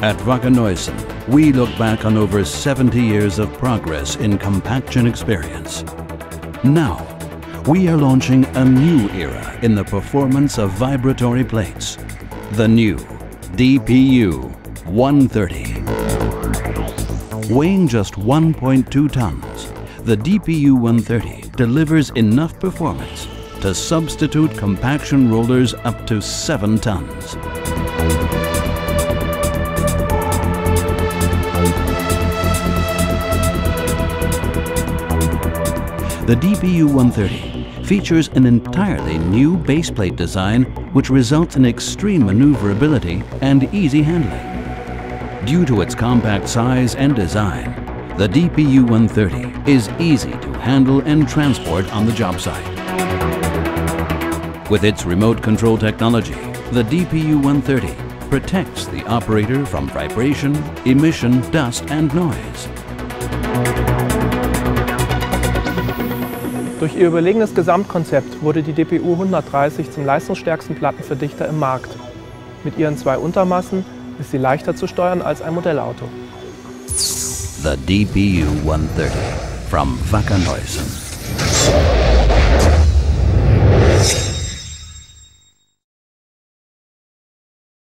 At Wacker Neuson, we look back on over 70 years of progress in compaction experience. Now, we are launching a new era in the performance of vibratory plates. The new DPU130. Weighing just 1.2 tons, the DPU130 delivers enough performance to substitute compaction rollers up to 7 tons. The DPU130 features an entirely new baseplate design which results in extreme maneuverability and easy handling. Due to its compact size and design, the DPU130 is easy to handle and transport on the job site. With its remote control technology, the DPU130 protects the operator from vibration, emission, dust and noise. Durch ihr überlegenes Gesamtkonzept wurde die DPU130 zum leistungsstärksten Plattenverdichter im Markt. Mit ihren 2 Untermassen ist sie leichter zu steuern als ein Modellauto. The DPU130 from Wacker Neuson.